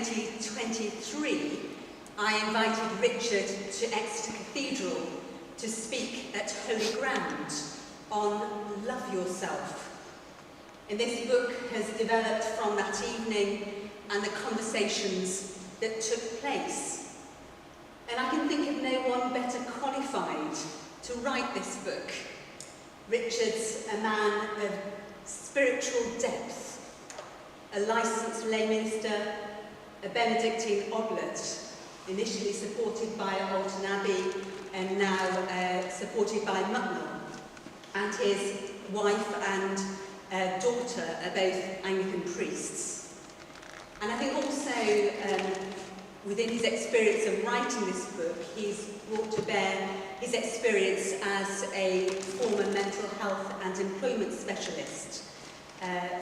2023, I invited Richard to Exeter Cathedral to speak at Holy Ground on Love Yourself. And this book has developed from that evening and the conversations that took place. And I can think of no one better qualified to write this book. Richard's a man of spiritual depth, a licensed lay minister, a Benedictine oblat, initially supported by Alton Abbey and now supported by Mutnell, and his wife and daughter are both Anglican priests. And I think also within his experience of writing this book, he's brought to bear his experience as a former mental health and employment specialist,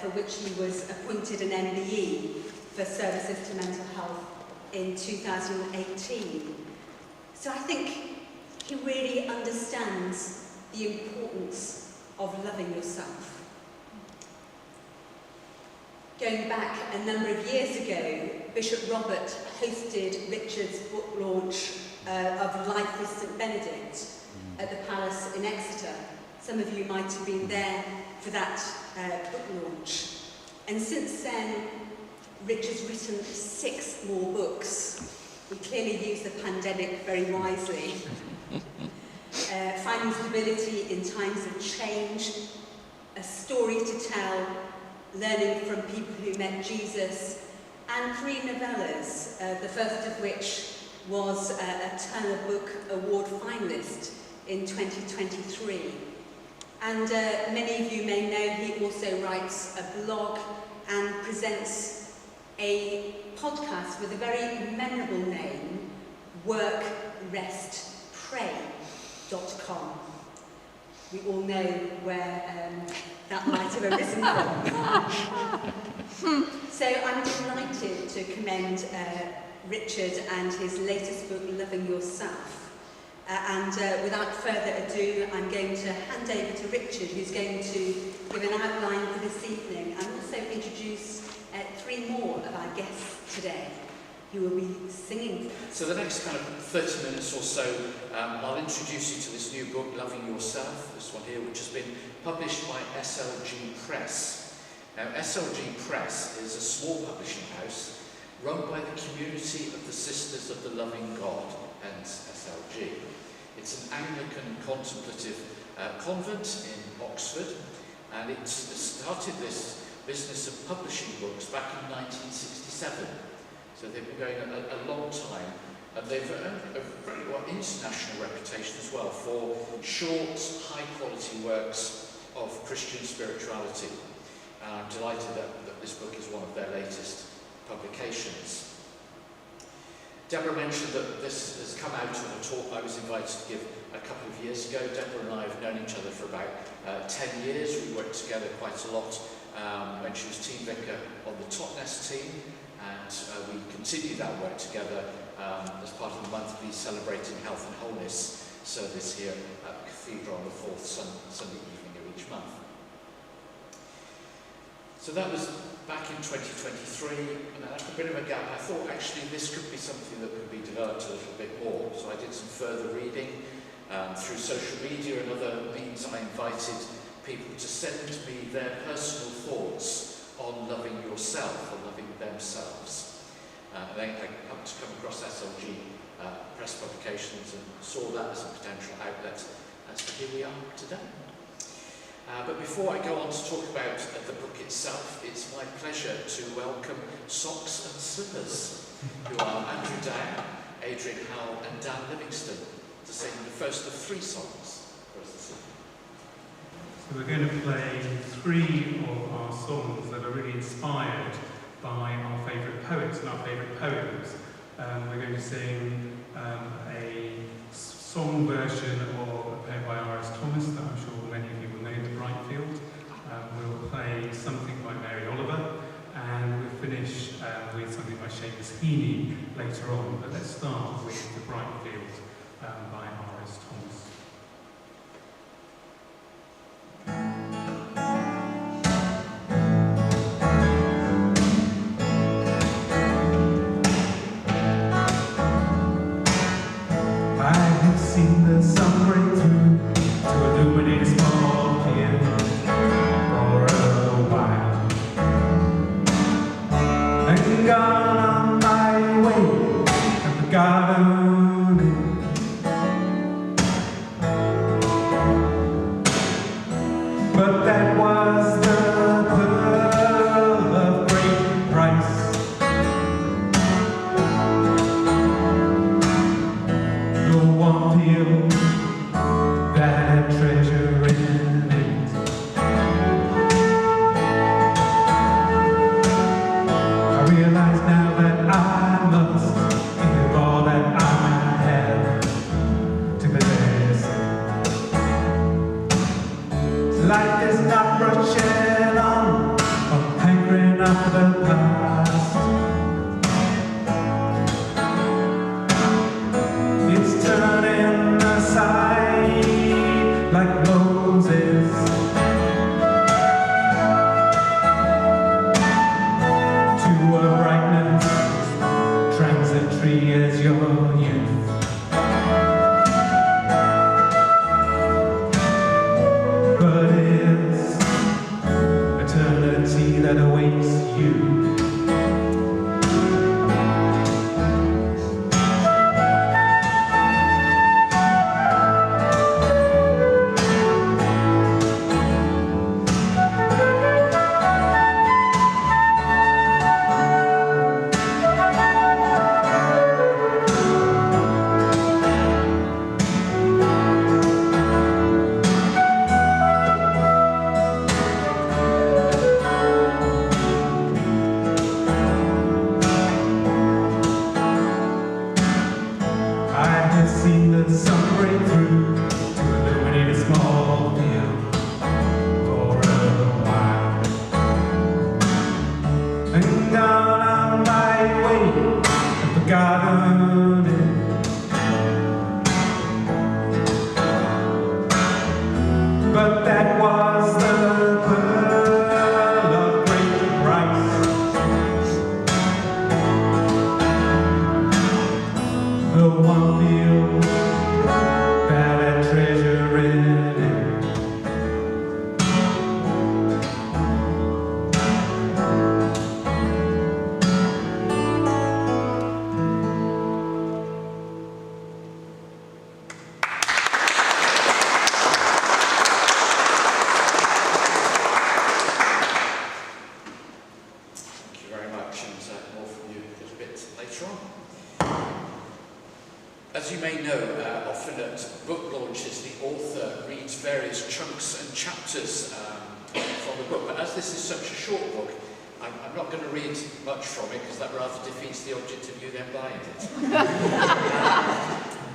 for which he was appointed an MBE for services to mental health in 2018. So I think he really understands the importance of loving yourself. Going back a number of years ago, Bishop Robert hosted Richard's book launch of Life with St Benedict at the Palace in Exeter. Some of you might have been there for that book launch. And since then, Richard's written 6 more books. We clearly used the pandemic very wisely. Finding stability in times of change, a story to tell, learning from people who met Jesus, and 3 novellas, the first of which was a Turner Book Award finalist in 2023. And many of you may know he also writes a blog and presents a podcast with a very memorable name, Work.Rest.Pray.com. We all know where that might have arisen from. So I'm delighted to commend Richard and his latest book, Loving Yourself. And without further ado, I'm going to hand over to Richard, who's going to give an outline for this evening and also introduce 3 more of our guests today who will be singing. So the next kind of 30 minutes or so, I'll introduce you to this new book, Loving Yourself, this one here, which has been published by SLG Press. Now, SLG Press is a small publishing house run by the community of the Sisters of the Loving God, hence SLG. It's an Anglican contemplative convent in Oxford, and it started this business of publishing books back in 1967. So they've been going a long time, and they've earned a very international reputation as well for short, high-quality works of Christian spirituality. I'm delighted that this book is one of their latest publications. Deborah mentioned that this has come out of a talk I was invited to give a couple of years ago. Deborah and I have known each other for about 10 years. We worked together quite a lot when she was team vicar on the Totnes team, and we continued that work together as part of the monthly Celebrating Health and Wholeness service here at the Cathedral on the 4th Sunday evening of each month. So that was back in 2023, and after a bit of a gap, I thought actually this could be something that could be developed a little bit more. So I did some further reading through social media and other means. I invited people to send me their personal thoughts on loving yourself or loving themselves. And I happened to come across SLG Press publications and saw that as a potential outlet. And so here we are today. But before I go on to talk about the book itself, it's my pleasure to welcome Socks and Slippers, who are Andrew Dow, Adrian Howell and Dan Livingston, to sing the first of 3 songs for us this evening. So we're going to play 3 of our songs that are really inspired by our favourite poets and our favourite poems. We're going to sing a song version of a poem by R.S. Thomas that I'm sure many of you will know, The Brightfield. We'll play something by Mary Oliver, and we'll finish with something by Seamus Heaney later on. But let's start with The Brightfield by R.S. Thomas. But that was the pearl of great price. The one field that had treasure in it. I realize now that I must give all that I have to possess. Life is not rushing on, or hankering after the past. It's turning aside like Moses to a brightness transitory as your youth. But it's eternity that awaits you. Seen the sun break through to illuminate a small field for a while, and gone on my way and forgotten it. But that was the pearl of great price. The one field that had treasure in it. Thank you very much, and more from you a little bit later on. As you may know, often at book launches, the author reads various chunks and chapters from the book. But as this is such a short book, I'm not going to read much from it, because that rather defeats the object of you then buying it.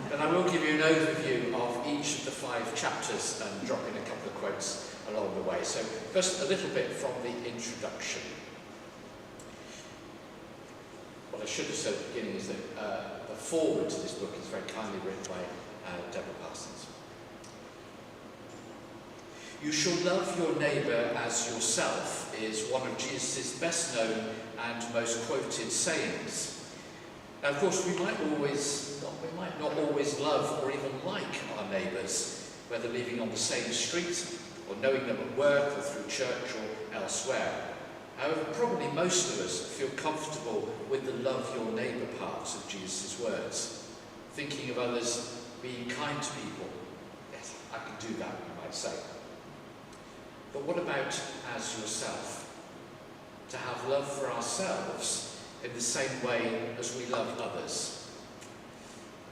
But I will give you an overview of each of the 5 chapters and drop in a couple of quotes along the way. So first, a little bit from the introduction. What I should have said at the beginning is that the foreword to this book is very kindly written by Deborah Parsons. You shall love your neighbour as yourself is one of Jesus' best known and most quoted sayings. Now, of course, we might not always love or even like our neighbours, whether living on the same street or knowing them at work or through church or elsewhere. However, probably most of us feel comfortable with the love your neighbour parts of Jesus' words. Thinking of others, being kind to people. Yes, I can do that, you might say. But what about as yourself? To have love for ourselves in the same way as we love others.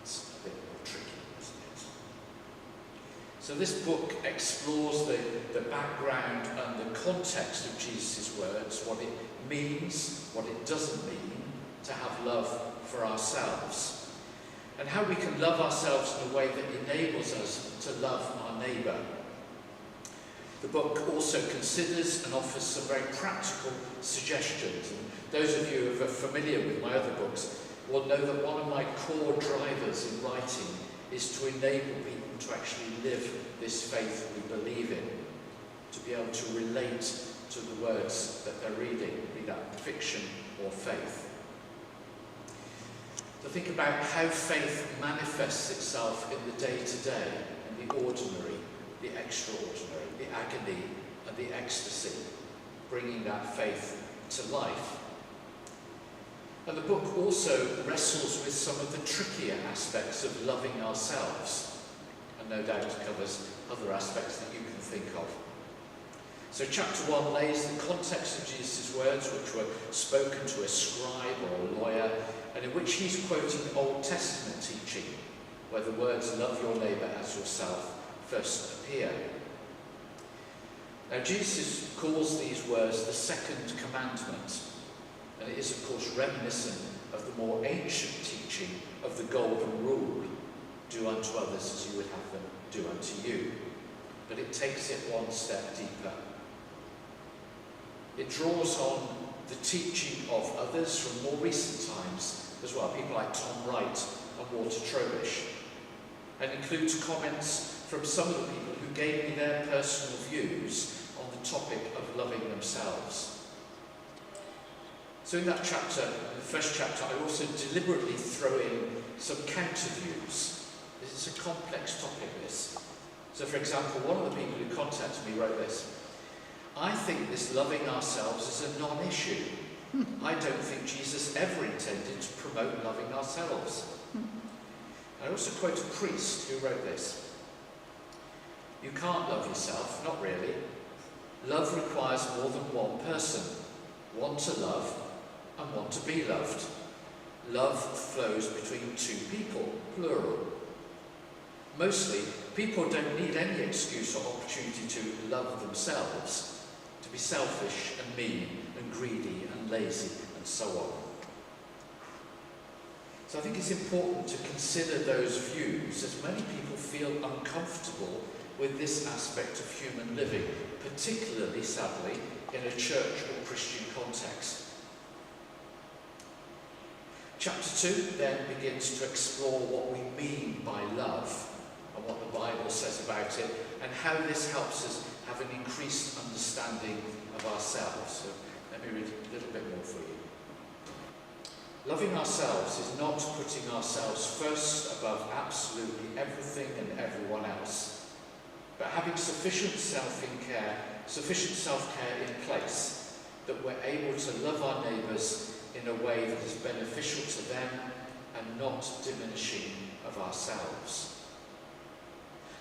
It's a bit more tricky, isn't it? So this book explores the background and the context of Jesus' words, what it means, what it doesn't mean to have love for ourselves, and how we can love ourselves in a way that enables us to love our neighbour. The book also considers and offers some very practical suggestions, and those of you who are familiar with my other books will know that one of my core drivers in writing is to enable people to actually live this faith we believe in, to be able to relate to the words that they're reading, be that fiction or faith. To think about how faith manifests itself in the day-to-day, in the ordinary, the extraordinary, the agony and the ecstasy, bringing that faith to life. And the book also wrestles with some of the trickier aspects of loving ourselves, and no doubt covers other aspects that you can think of. So chapter 1 lays the context of Jesus' words, which were spoken to a scribe or a lawyer, and in which he's quoting Old Testament teaching, where the words, love your neighbour as yourself, first appear. Now Jesus calls these words the second commandment, and it is of course reminiscent of the more ancient teaching of the golden rule, do unto others as you would have them do unto you. But it takes it one step deeper. It draws on the teaching of others from more recent times as well, people like Tom Wright and Walter Trobish, and includes comments from some of the people who gave me their personal views on the topic of loving themselves. So in that chapter, in the first chapter, I also deliberately throw in some counter views. This is a complex topic, this. So for example, one of the people who contacted me wrote this: I think this loving ourselves is a non-issue. I don't think Jesus ever intended to promote loving ourselves. I also quote a priest who wrote this: you can't love yourself, not really. Love requires more than one person. One to love and one to be loved. Love flows between two people, plural. Mostly, people don't need any excuse or opportunity to love themselves, to be selfish and mean and greedy and lazy and so on. So I think it's important to consider those views, as many people feel uncomfortable with this aspect of human living, particularly, sadly, in a church or Christian context. Chapter 2 then begins to explore what we mean by love and what the Bible says about it, and how this helps us have an increased understanding of ourselves. So let me read a little bit more for you. Loving ourselves is not putting ourselves first above absolutely everything and everyone else, but having sufficient self-care in place that we're able to love our neighbours in a way that is beneficial to them and not diminishing of ourselves.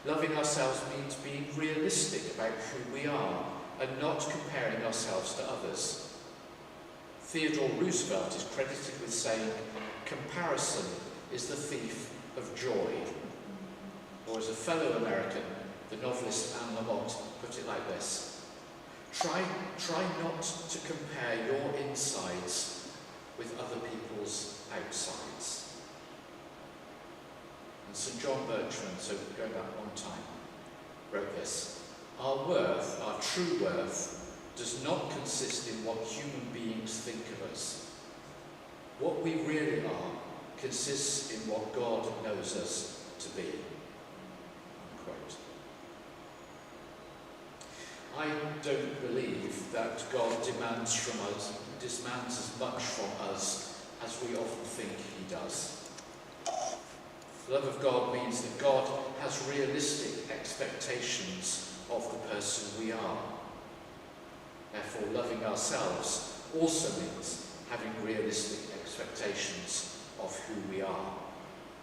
Loving ourselves means being realistic about who we are and not comparing ourselves to others. Theodore Roosevelt is credited with saying, comparison is the thief of joy. Or as a fellow American, the novelist Anne Lamott put it like this: try not to compare your insides with other people's outsides. And St. John Berchmans, so going back one time, wrote this: our worth, our true worth, does not consist in what human beings think of us. What we really are consists in what God knows us to be. Unquote. I don't believe that God demands as much from us as we often think he does. The love of God means that God has realistic expectations of the person we are. Therefore, loving ourselves also means having realistic expectations of who we are.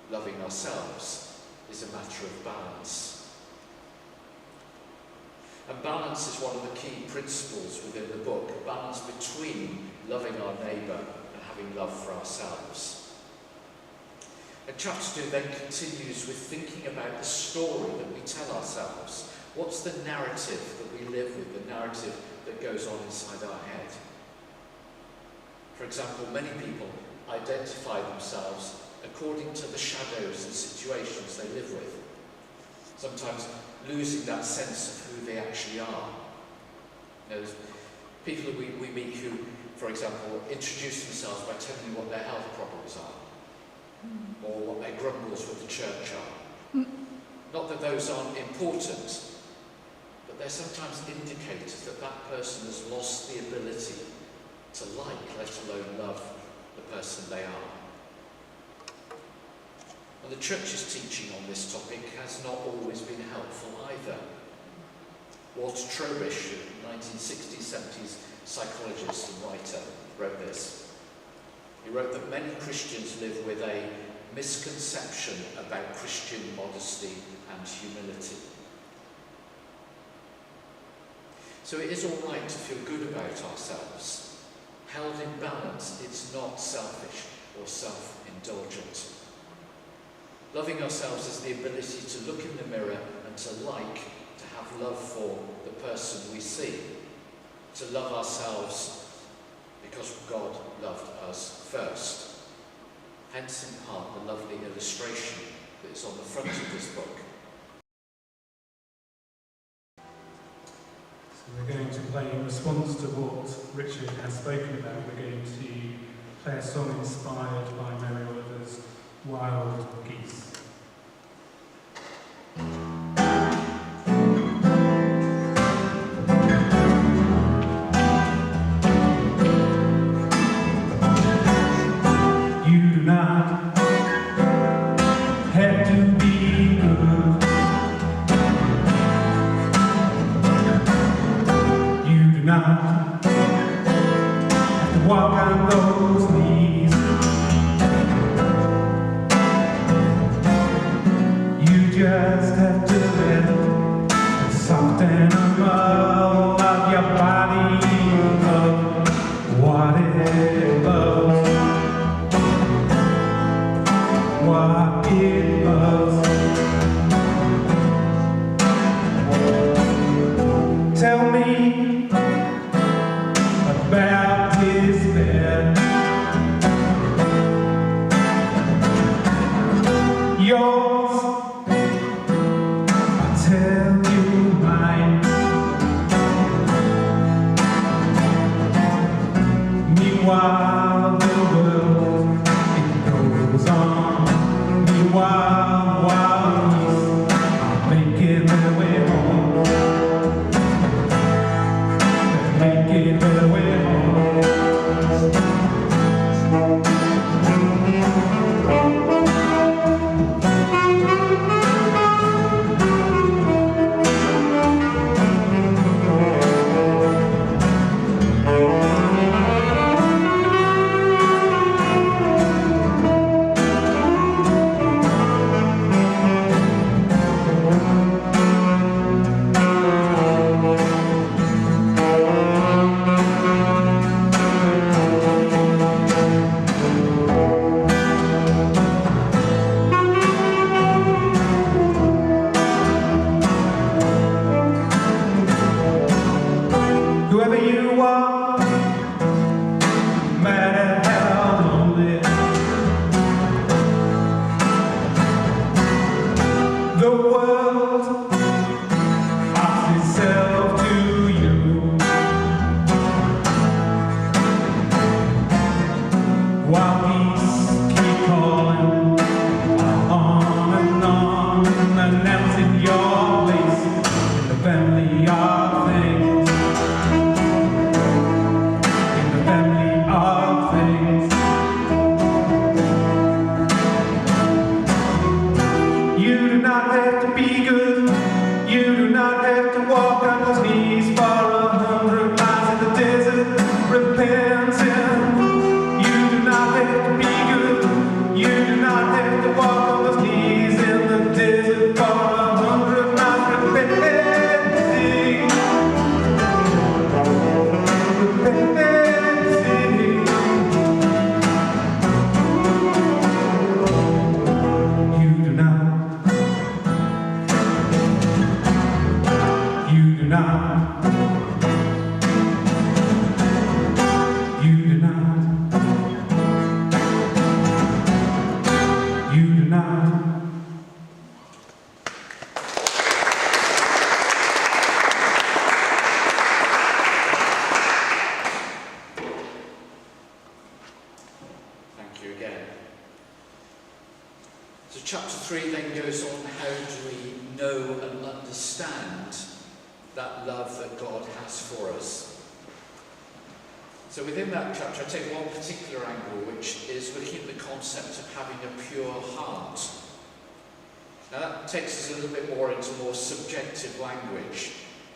Loving ourselves is a matter of balance. And balance is one of the key principles within the book, a balance between loving our neighbour and having love for ourselves. And chapter 2 then continues with thinking about the story that we tell ourselves. What's the narrative that we live with, the narrative that goes on inside our head? For example, many people identify themselves according to the shadows and situations they live with, sometimes losing that sense of who they actually are. There's people that we meet who, for example, introduce themselves by telling you what their health problems are, or what their grumbles with the church are. Not that those aren't important, but they're sometimes indicators that that person has lost the ability to like, let alone love, the person they are. And the church's teaching on this topic has not always been helpful either. Walter Trobish, a 1960s, 70s psychologist and writer, wrote this. He wrote that many Christians live with a misconception about Christian modesty and humility. So it is all right to feel good about ourselves. Held in balance, it's not selfish or self-indulgent. Loving ourselves is the ability to look in the mirror and to have love for the person we see. To love ourselves because God loved us first. Hence, in part, the lovely illustration that is on the front of this book. So we're going to play in response to what Richard has spoken about. We're going to play a song inspired by Mary Oliver's Wild Geese. So within that chapter, I take one particular angle, which is looking at the concept of having a pure heart. Now that takes us a little bit more into more subjective language,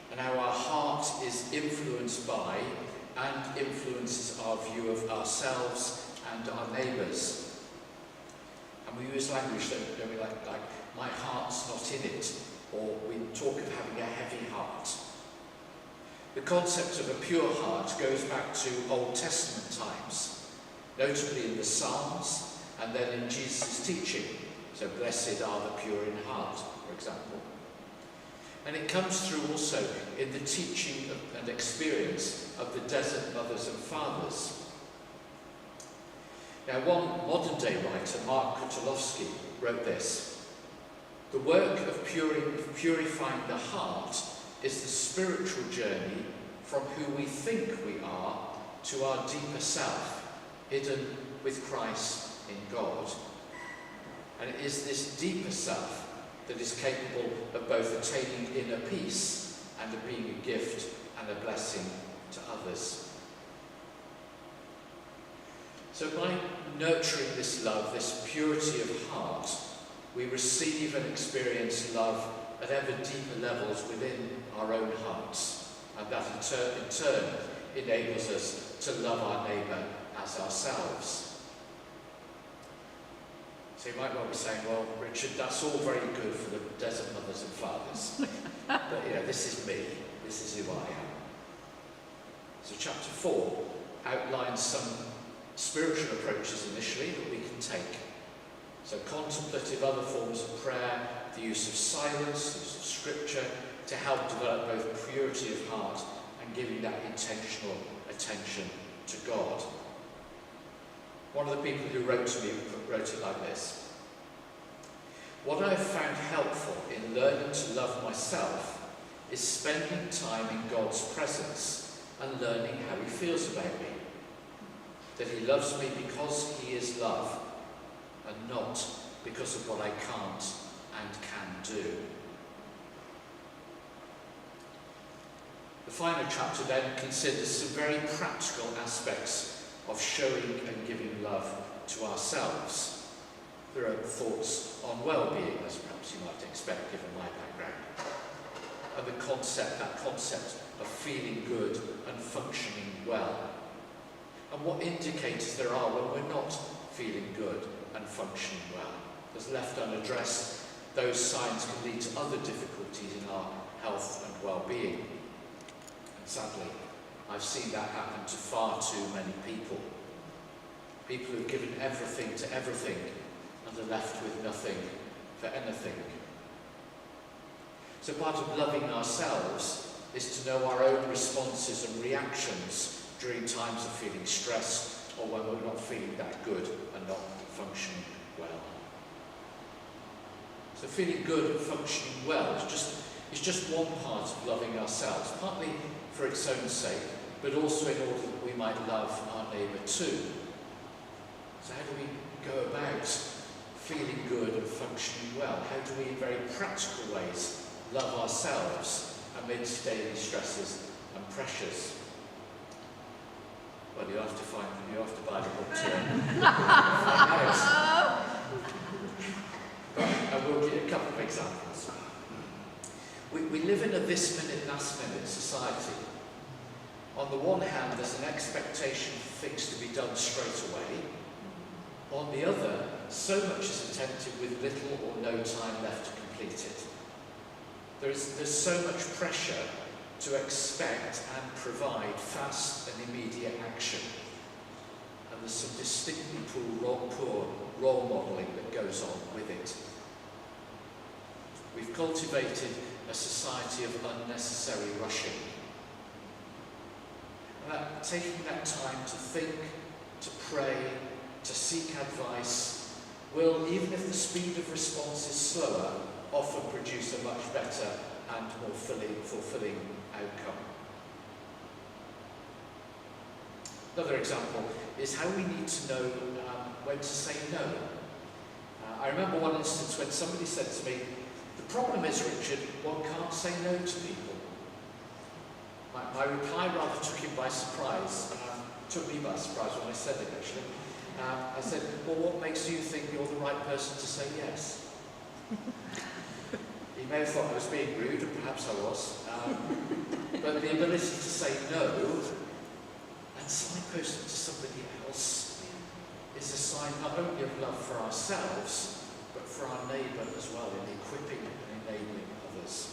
and how our heart is influenced by and influences our view of ourselves and our neighbours. And we use language that we like my heart's not in it, or we talk of having a heavy heart. The concept of a pure heart goes back to Old Testament times, notably in the Psalms and then in Jesus' teaching. So, blessed are the pure in heart, for example. And it comes through also in the teaching and experience of the desert mothers and fathers. Now, one modern-day writer, Mark Kutulowski, wrote this: "The work of purifying the heart is the spiritual journey from who we think we are to our deeper self, hidden with Christ in God. And it is this deeper self that is capable of both attaining inner peace and of being a gift and a blessing to others." So by nurturing this love, this purity of heart, we receive and experience love at ever deeper levels within our own hearts, and that in turn enables us to love our neighbour as ourselves. So you might well be saying, well, Richard, that's all very good for the desert mothers and fathers, but this is me, this is who I am. So chapter 4 outlines some spiritual approaches initially that we can take. So contemplative, other forms of prayer, the use of silence, the use of scripture, to help develop both purity of heart and giving that intentional attention to God. One of the people who wrote to me wrote it like this: "What I have found helpful in learning to love myself is spending time in God's presence and learning how he feels about me. That he loves me because he is love, and not because of what I can't and can do." The final chapter then considers some very practical aspects of showing and giving love to ourselves. There are thoughts on well-being, as perhaps you might expect given my background, and that concept of feeling good and functioning well, and what indicators there are when we're not feeling good and functioning well. As left unaddressed, those signs can lead to other difficulties in our health and well-being. And sadly, I've seen that happen to far too many people. People who've given everything to everything and are left with nothing for anything. So part of loving ourselves is to know our own responses and reactions during times of feeling stressed or when we're not feeling that good and not functioning well. So feeling good and functioning well is just one part of loving ourselves, partly for its own sake, but also in order that we might love our neighbour too. So how do we go about feeling good and functioning well? How do we, in very practical ways, love ourselves amidst daily stresses and pressures? Well, you'll have to buy the book to find out. But I will give you a couple of examples. We live in a this-minute, last-minute society. On the one hand, there's an expectation for things to be done straight away. On the other, so much is attempted with little or no time left to complete it. There's so much pressure to expect and provide fast and immediate action. And there's some distinctly poor role modelling that goes on with it. We've cultivated a society of unnecessary rushing. And taking that time to think, to pray, to seek advice will, even if the speed of response is slower, often produce a much better and more fulfilling outcome. Another example is how we need to know when to say no. I remember one instance when somebody said to me, "The problem is, Richard, one can't say no to people." My reply rather took him by surprise, took me by surprise when I said it actually. I said, "Well, what makes you think you're the right person to say yes?" He may have thought I was being rude, and perhaps I was, but the ability to say no and signpost it to somebody else is a sign not only of love for ourselves, but for our neighbour as well, in equipping and enabling others.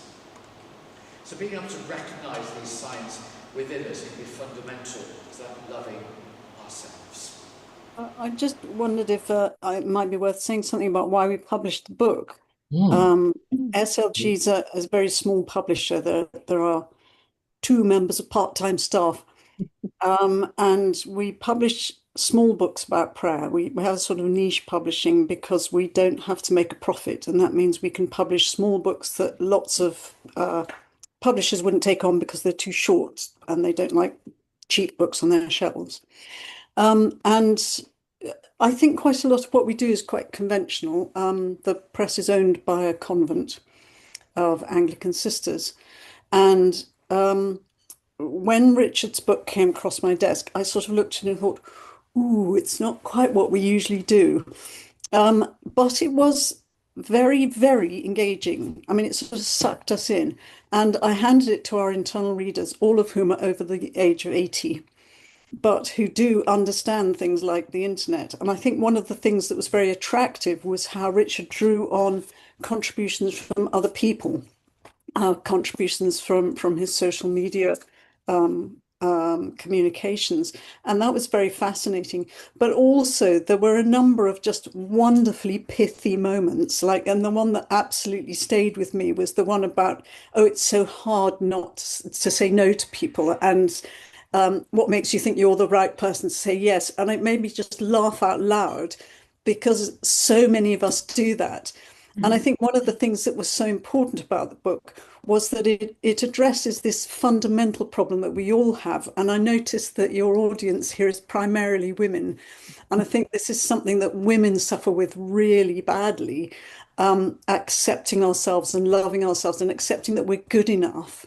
So being able to recognise these signs within us can be fundamental to that loving ourselves. I just wondered if it might be worth saying something about why we published the book. SLG is a very small publisher. There are 2 members of part-time staff, and we publish small books about prayer. We have a sort of niche publishing because we don't have to make a profit, and that means we can publish small books that lots of publishers wouldn't take on because they're too short and they don't like cheap books on their shelves. And I think quite a lot of what we do is quite conventional. The press is owned by a convent of Anglican sisters. And when Richard's book came across my desk, I sort of looked at it and thought, ooh, it's not quite what we usually do. But it was very, very engaging. I mean, it sort of sucked us in. And I handed it to our internal readers, all of whom are over the age of 80, but who do understand things like the internet. And I think one of the things that was very attractive was how Richard drew on contributions from other people, contributions from his social media communications. And that was very fascinating. But also there were a number of just wonderfully pithy moments, and the one that absolutely stayed with me was the one about, oh, it's so hard not to say no to people. And what makes you think you're the right person to say yes? And it made me just laugh out loud because so many of us do that. And I think one of the things that was so important about the book was that it addresses this fundamental problem that we all have. And I noticed that your audience here is primarily women. And I think this is something that women suffer with really badly, accepting ourselves and loving ourselves and accepting that we're good enough.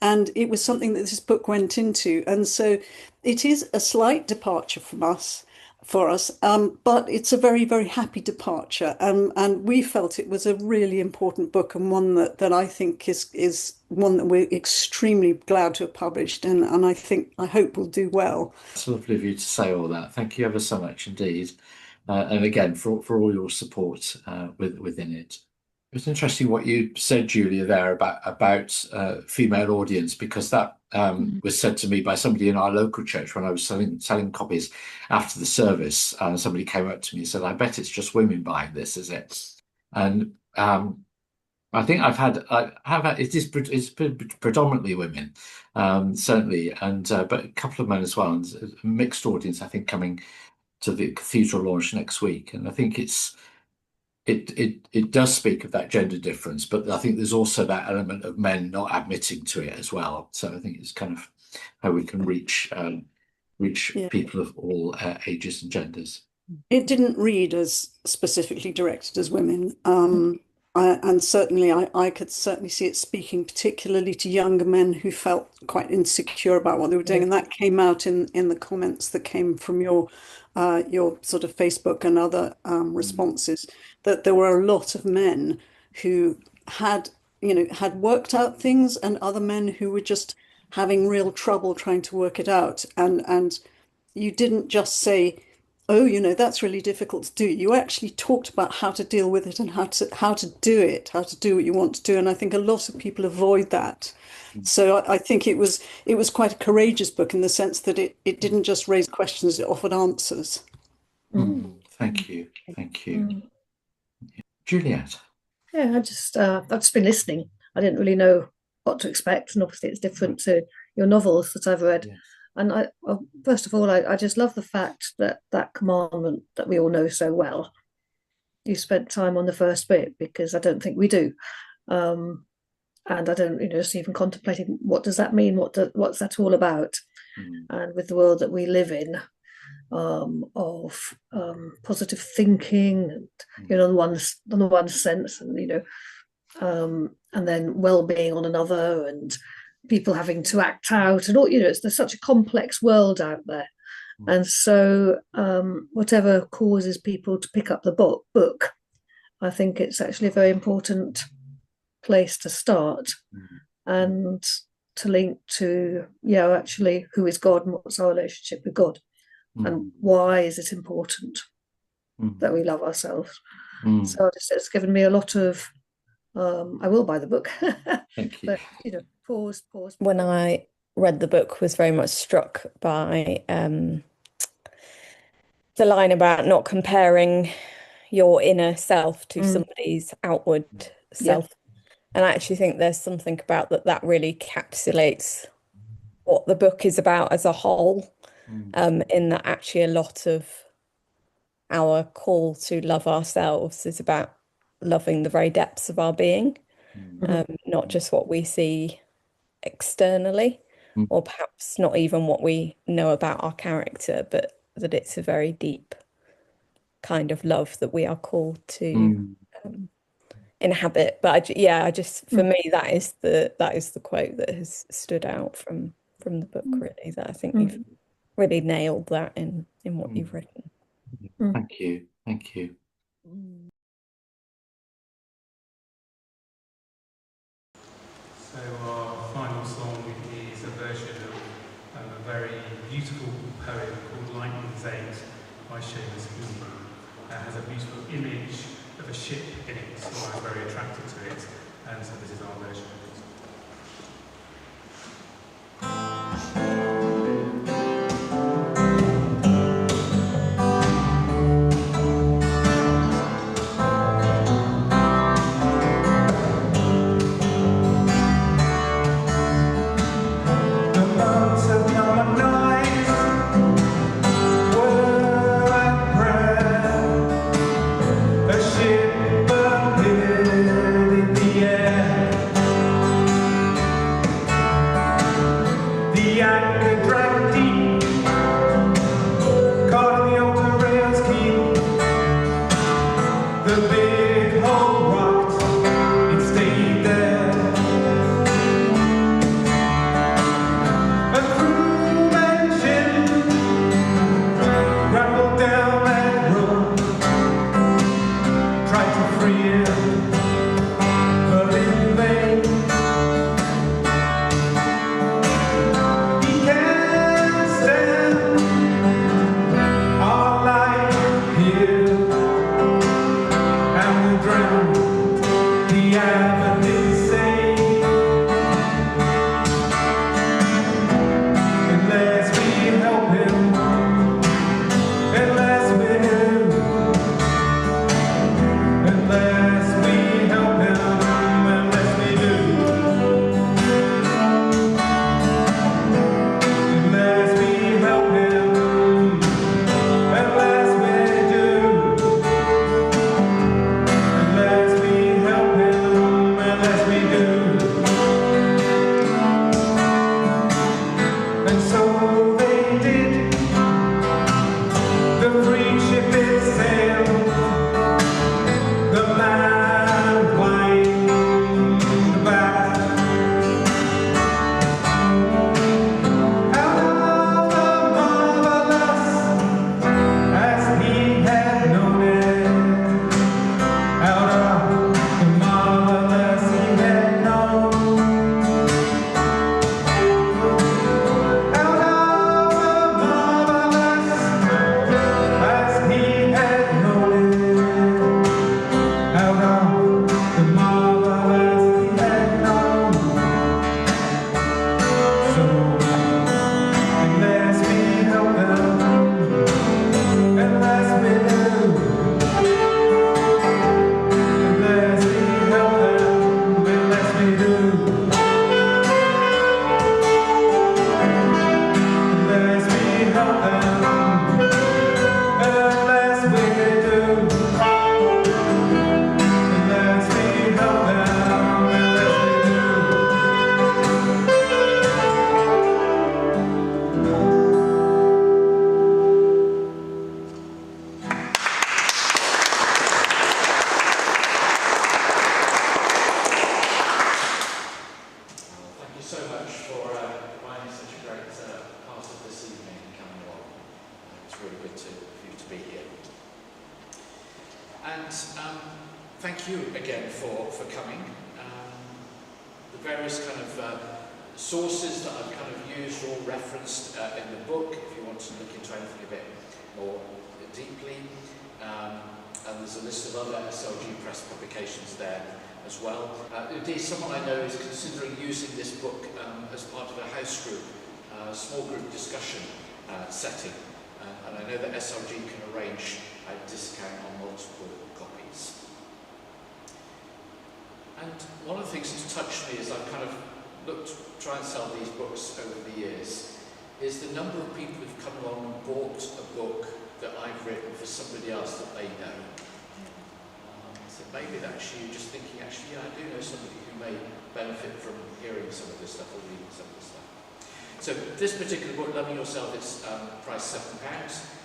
And it was something that this book went into. And so it is a slight departure for us, but it's a very, very happy departure. And we felt it was a really important book and one that I think is one that we're extremely glad to have published. And I hope will do well. It's lovely of you to say all that. Thank you ever so much indeed. And again, for all your support within it. It's interesting what you said, Julia, there about female audience, because that was said to me by somebody in our local church when I was selling copies after the service. And somebody came up to me and said, "I bet it's just women buying this, is it?" And I think it's predominantly women, certainly, and but a couple of men as well, and a mixed audience, I think, coming to the cathedral launch next week. And I think it does speak of that gender difference, but I think there's also that element of men not admitting to it as well. So I think it's kind of how we can reach people of all ages and genders. It didn't read as specifically directed as women. And certainly I could certainly see it speaking particularly to younger men who felt quite insecure about what they were doing. And that came out in the comments that came from your sort of Facebook and other responses, that there were a lot of men who had worked out things and other men who were just having real trouble trying to work it out. And you didn't just say, oh, that's really difficult to do. You actually talked about how to deal with it and how to do it, how to do what you want to do. And I think a lot of people avoid that. So I think it was quite a courageous book in the sense that it didn't just raise questions, it offered answers. Thank you. Juliet. Yeah, I've just been listening. I didn't really know what to expect, and obviously it's different to your novels that I've read. Yes. And first of all, I just love the fact that commandment that we all know so well. You spent time on the first bit, because I don't think we do. And I don't, just even contemplating what does that mean? What's that all about? And with the world that we live in, of positive thinking, and on the one sense, and and then well-being on another, and people having to act out, and all, there's such a complex world out there. And so whatever causes people to pick up the book, I think it's actually a very important place to start, and to link to actually who is God and what's our relationship with God, and why is it important that we love ourselves. So it's given me a lot of I will buy the book. Thank you. But Pause. when I read the book, was very much struck by the line about not comparing your inner self to somebody's outward self. And I actually think there's something about that really encapsulates what the book is about as a whole, in that actually a lot of our call to love ourselves is about loving the very depths of our being, not just what we see externally, or perhaps not even what we know about our character, but that it's a very deep kind of love that we are called to inhabit. But I just for me that is the quote that has stood out from the book, really, that I think you've really nailed that in what you've written. Thank you. So our final song is a version of a very beautiful poem called Lightning's Eight by Seamus Hoover. It has a beautiful image of a ship in it, so I was very attracted to it, and so this is our version of it. Thank you again for coming. The various kind of sources that I've kind of used or referenced in the book, if you want to look into anything a bit more deeply. And there's a list of other SLG Press publications there as well. Indeed, someone I know is considering using this book as part of a house group, small group discussion setting. And I know that SLG can arrange a discount on multiple copies. And one of the things that's touched me as I've kind of looked to try and sell these books over the years is the number of people who've come along and bought a book that I've written for somebody else that they know. So maybe actually you're just thinking, actually, yeah, I do know somebody who may benefit from hearing some of this stuff or reading some of this stuff. So this particular book, Loving Yourself, is priced £7.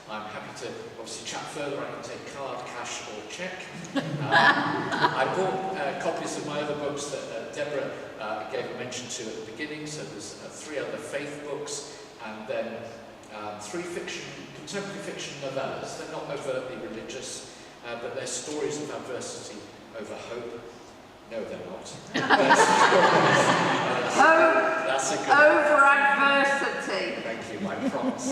I'm happy to obviously chat further. I can take card, cash or cheque. I bought copies of my other books that Deborah gave a mention to at the beginning. So there's 3 other faith books and then 3 contemporary fiction novellas. They're not overtly religious, but they're stories of adversity over hope. No, they're not. That's a good over adversity. Thank you, my prompts.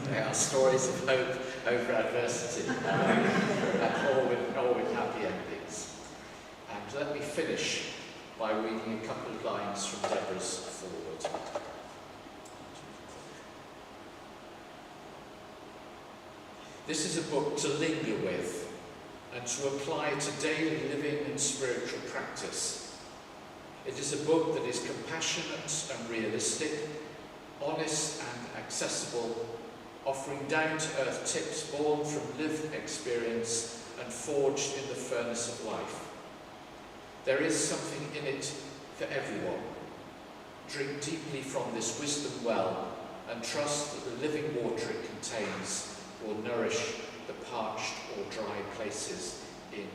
They are stories of hope over adversity, and all with happy endings. And let me finish by reading a couple of lines from Deborah's foreword. This is a book to linger with and to apply to daily living and spiritual practice. It is a book that is compassionate and realistic, honest and accessible, offering down-to-earth tips born from lived experience and forged in the furnace of life. There is something in it for everyone. Drink deeply from this wisdom well and trust that the living water it contains will nourish the parched or dry places in